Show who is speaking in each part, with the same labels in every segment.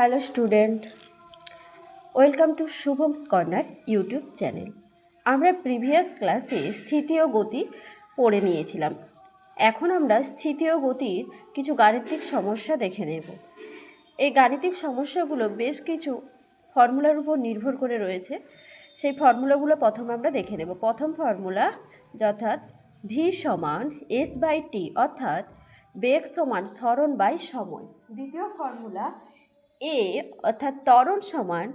Speaker 1: Hello student, welcome to Shubham's corner YouTube channel. আমরা previous ক্লাসে স্থিতি ও গতি পড়ে নিয়েছিলাম। এখন আমরা স্থিতি ও গতির কিছু গাণিতিক সমস্যা দেখে নেব। এই গাণিতিক সমস্যাগুলো বেশ কিছু ফর্মুলার উপর নির্ভর করে রয়েছে। সেই ফর্মুলাগুলো প্রথমে আমরা দেখে নেব। প্রথম ফর্মুলা অর্থাৎ ভি সমান এস বাই টি, অর্থাৎ বেগ সমান সরণ বাই সময়। দ্বিতীয় ফর্মুলা এ অর্থাৎ ত্বরণ সমান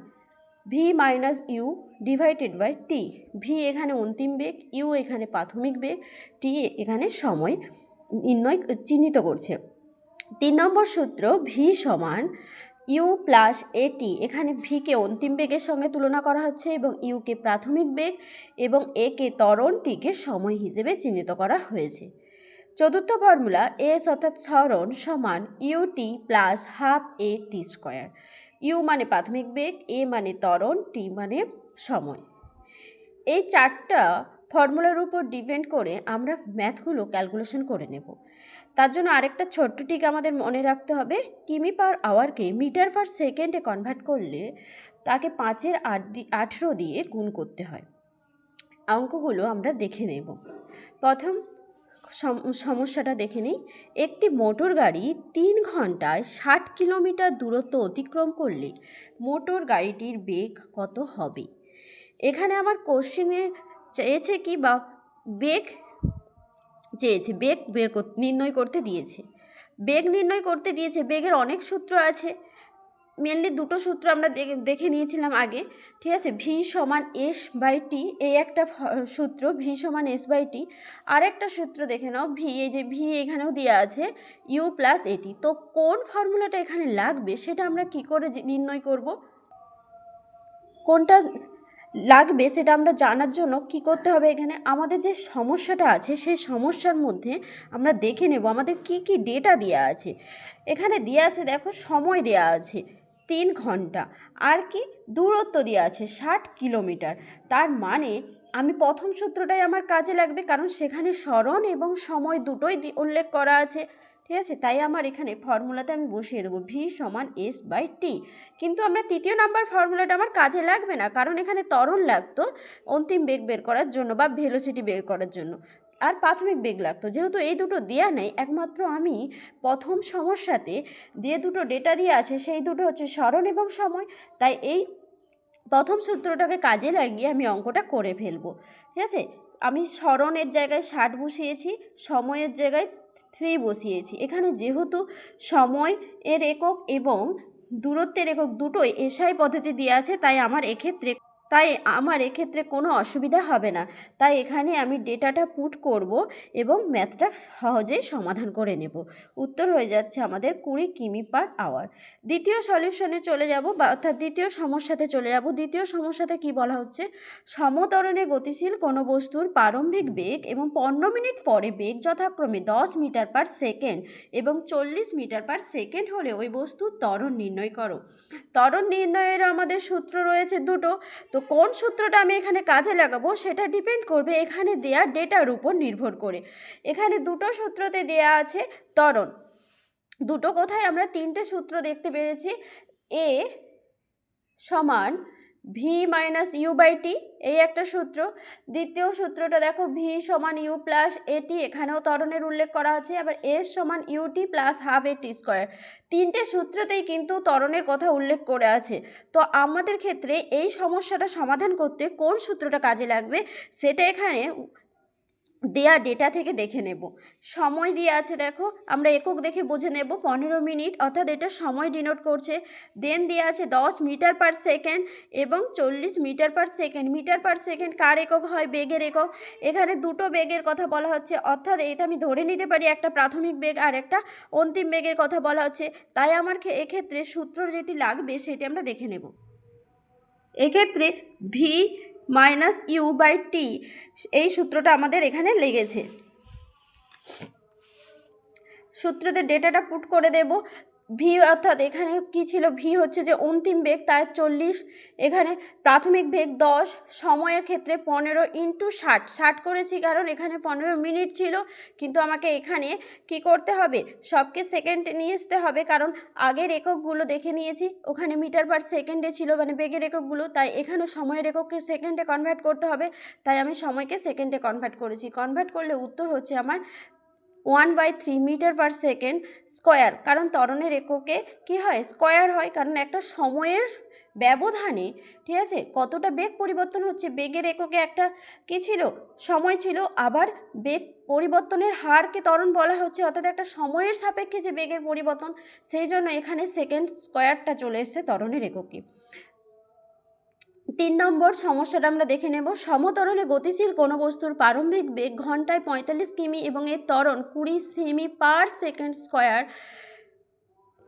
Speaker 1: v minus u divided by t. V এখানে অন্তিম বেগ, ইউ এখানে প্রাথমিক বেগ, টি এখানে সময় চিহ্নিত করছে। 3 নম্বর সূত্র ভি সমান ইউ প্লাস এটি। এখানে ভিকে অন্তিম বেগের সঙ্গে তুলনা করা হচ্ছে এবং ইউকে প্রাথমিক বেগ এবং একে ত্বরণ, টিকে সময় হিসেবে চিহ্নিত করা হয়েছে। চতুর্থ ফর্মুলা এস অর্থাৎ সরণ সমান u t plus half a t square. U মানে প্রাথমিক বেগ, এ মানে ত্বরণ, টি মানে সময়। এই চারটা ফর্মুলার উপর ডিপেন্ড করে আমরা ম্যাথগুলো ক্যালকুলেশন করে নেব। তার জন্য আরেকটা ছোট্ট টিক আমাদের মনে রাখতে হবে। কিমি পার আওয়ারকে মিটার পার সেকেন্ডে কনভার্ট করলে তাকে 5-এর 18 দিয়ে গুণ করতে হয়। অঙ্কগুলো আমরা দেখে নেব। প্রথম সমস্যাটা দেখে নিই। একটি মোটর গাড়ি 3 ঘন্টায় 60 কিলোমিটার দূরত্ব অতিক্রম করলে মোটর গাড়িটির বেগ কত হবে? এখানে আমার কোশ্চেনে চেয়েছে কি বা বেগ চেয়েছে, বেগ নির্ণয় করতে দিয়েছে। বেগ নির্ণয় করতে দিয়েছে। বেগের অনেক সূত্র আছে, মেনলি দুটো সূত্র আমরা দেখে নিয়েছিলাম আগে, ঠিক আছে। ভি সমান এস বাই টি, এই একটা সূত্র, ভি সমান এস বাই টি। আরেকটা সূত্র দেখে নাও, ভি, এই যে ভি এখানেও দেওয়া আছে, ইউ প্লাস এটি। তো কোন ফর্মুলাটা এখানে লাগবে সেটা আমরা কি করে নির্ণয় করব? কোনটা লাগবে সেটা আমরা জানার জন্য কি করতে হবে, এখানে আমাদের যে সমস্যাটা আছে সেই সমস্যার মধ্যে আমরা দেখে নেব আমাদের কি কি ডেটা দেওয়া আছে। এখানে দেওয়া আছে, দেখো, সময় দেওয়া আছে 3 ঘন্টা, আর কি দূরত্ব দেওয়া আছে 60 কিলোমিটার। তার মানে আমি প্রথম সূত্রটাই আমার কাজে লাগবে, কারণ সেখানে সরণ এবং সময় দুটোই উল্লেখ করা আছে, ঠিক আছে। তাই আমার এখানে ফর্মুলাতে আমি বসিয়ে দেবো ভি সমান এস বাই টি। কিন্তু আমরা তৃতীয় নাম্বার ফর্মুলাটা আমার কাজে লাগবে না, কারণ এখানে ত্বরণ লাগতো অন্তিম বেগ বের করার জন্য বা ভেলোসিটি বের করার জন্য, আর প্রাথমিক বেগ লাগতো। যেহেতু এই দুটো দেয়া নেই, একমাত্র আমি প্রথম সমস্যাতে যে দুটো ডেটা দিয়ে আছে সেই দুটো হচ্ছে সরণ এবং সময়। তাই এই প্রথম সূত্রটাকে কাজে লাগিয়ে আমি অঙ্কটা করে ফেলবো, ঠিক আছে। আমি সরণের জায়গায় 60 বসিয়েছি, সময়ের জায়গায় 3 বসিয়েছি। এখানে যেহেতু সময় এর একক এবং দূরত্বের একক দুটোই এসআই পদ্ধতি দেওয়া আছে, তাই আমার এক্ষেত্রে কোনো অসুবিধা হবে না। তাই এখানে আমি ডেটাটা পুট করব এবং ম্যাথটা সহজেই সমাধান করে নেব। উত্তর হয়ে যাচ্ছে আমাদের 20 কিমি পার আওয়ার। দ্বিতীয় সলিউশনে চলে যাব, বা অর্থাৎ দ্বিতীয় সমস্যাতে চলে যাব। দ্বিতীয় সমস্যাতে কি বলা হচ্ছে, সমত্বরণে গতিশীল কোনো বস্তুর প্রারম্ভিক বেগ এবং 15 মিনিট পরে বেগ যথাক্রমে 10 মিটার পার সেকেন্ড এবং 40 মিটার পার সেকেন্ড হলে ওই বস্তুর ত্বরণ নির্ণয় করো। ত্বরণ নির্ণয়ের আমাদের সূত্র রয়েছে দুটো। তো কোন সূত্রটা আমি এখানে কাজে লাগাবো সেটা ডিপেন্ড করবে এখানে দেয়া ডেটার উপর নির্ভর করে। এখানে দুটো সূত্রতে দেয়া আছে ত্বরণ। দুটো কোথায়, আমরা 3টে সূত্র দেখতে পেরেছি। এ সমান v minus you by T, এই একটা সূত্র। দ্বিতীয় সূত্রটা দেখো, ভি সমান ইউ প্লাস এটি, এখানেও ত্বরণের উল্লেখ করা আছে। আবার এস সমান u t plus half a t square. 3টে সূত্রতেই কিন্তু ত্বরণের কথা উল্লেখ করে আছে। তো আমাদের ক্ষেত্রে এই সমস্যাটা সমাধান করতে কোন সূত্রটা কাজে লাগবে সেটা এখানে দেয়া ডেটা থেকে দেখে নেব। সময় দিয়ে আছে, দেখো, আমরা একক দেখে বুঝে নেব 15 মিনিট, অর্থাৎ এটা সময় ডিনোট করছে। দেন দিয়ে আছে 10 মিটার পার সেকেন্ড এবং 40 metre per second. Metre per second কার একক হয়, বেগের একক। এখানে দুটো বেগের কথা বলা হচ্ছে, অর্থাৎ এটা আমি ধরে নিতে পারি একটা প্রাথমিক বেগ আর একটা অন্তিম বেগের কথা বলা হচ্ছে। তাই আমার এক্ষেত্রে সূত্র যেটি লাগবে সেটি আমরা দেখে নেব। এক্ষেত্রে V minus you by T, এই সূত্রটা আমাদের এখানে লেগেছে। সূত্রতে ডেটাটা পুট করে দেব। ভি অর্থাৎ এখানে কি ছিল, ভি হচ্ছে যে অন্তিম বেগ তাই 40, এখানে প্রাথমিক বেগ 10, সময়ের ক্ষেত্রে 15 ইন্টু 60 করেছি কারণ এখানে 15 মিনিট ছিল, কিন্তু আমাকে এখানে কি করতে হবে, সবকে সেকেন্ডে নিয়ে আসতে হবে কারণ আগের এককগুলো দেখে নিয়েছি, ওখানে মিটার পার সেকেন্ডে ছিল মানে বেগের এককগুলো, তাই এখানে সময়ের একককে সেকেন্ডে কনভার্ট করতে হবে, তাই আমি সময়কে সেকেন্ডে কনভার্ট করেছি। কনভার্ট করলে উত্তর হচ্ছে আমার 1/3 মিটার পার সেকেন্ড স্কোয়ার, কারণ ত্বরণের এককে কি হয়, স্কোয়ার হয়, কারণ একটা সময়ের ব্যবধানে, ঠিক আছে, কতটা বেগ পরিবর্তন হচ্ছে, বেগের এককে একটা কি ছিল, সময় ছিল, আবার বেগ পরিবর্তনের হারকে ত্বরণ বলা হচ্ছে, অর্থাৎ একটা সময়ের সাপেক্ষে যে বেগের পরিবর্তন, সেই জন্য এখানে সেকেন্ড স্কোয়ারটা চলে এসছে ত্বরণের এককে। 3 নম্বর সমস্যাটা আমরা দেখে নেব। সমত্বরণে গতিশীল কোনো বস্তুর প্রারম্ভিক বেগ ঘন্টায় 45 কিমি এবং এর ত্বরণ 20 semi per second square,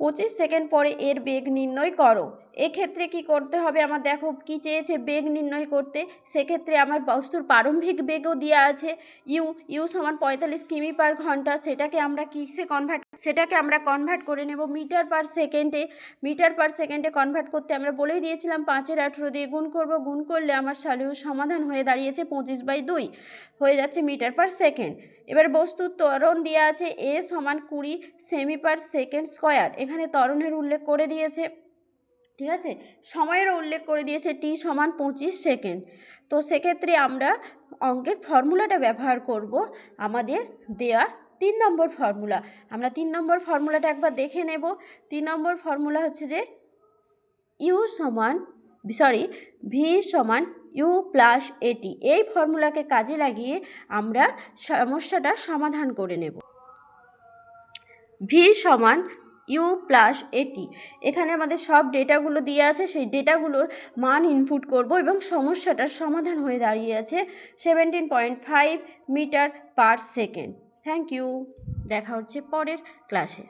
Speaker 1: 25 second পরে এর বেগ নির্ণয় করো। এক্ষেত্রে কি করতে হবে, আমার দেখো কি চেয়েছে, বেগ নির্ণয় করতে, সেক্ষেত্রে আমার বস্তুর প্রারম্ভিক বেগও দেওয়া আছে ইউ সমান 45 কিমি পার ঘন্টা, সেটাকে আমরা কনভার্ট করে নেব মিটার পার সেকেন্ডে। মিটার পার সেকেন্ডে কনভার্ট করতে আমরা বলেই দিয়েছিলাম 5-এর 18 দিয়ে গুণ করব, গুণ করলে আমার সালেও সমাধান হয়ে দাঁড়িয়েছে 25/2 হয়ে যাচ্ছে মিটার পার সেকেন্ড। এবার বস্তুর ত্বরণ দেওয়া আছে এ সমান 20 সেমি পার সেকেন্ড স্কোয়ার, এখানে ত্বরণের উল্লেখ করে দিয়েছে, ঠিক আছে, সময়েরও উল্লেখ করে দিয়েছে টি সমান 25 সেকেন্ড। তো সেক্ষেত্রে আমরা অঙ্কের ফর্মুলাটা ব্যবহার করব আমাদের দেয়া 3 নম্বর ফর্মুলা। আমরা 3 নম্বর ফর্মুলাটা একবার দেখে নেব। 3 নম্বর ফর্মুলা হচ্ছে যে ভি সমান ইউ প্লাস এটি, এই ফর্মুলাকে কাজে লাগিয়ে আমরা সমস্যাটা সমাধান করে নেব। ভি সমান ইউ প্লাস এটি, এখানে আমাদের সব ডেটাগুলো দিয়ে আছে, সেই ডেটাগুলোর মান ইনপুট করব এবং সমস্যাটার সমাধান হয়ে দাঁড়িয়ে আছে 17.5 metre per second. Thank you, দেখা হচ্ছে পরের ক্লাসে।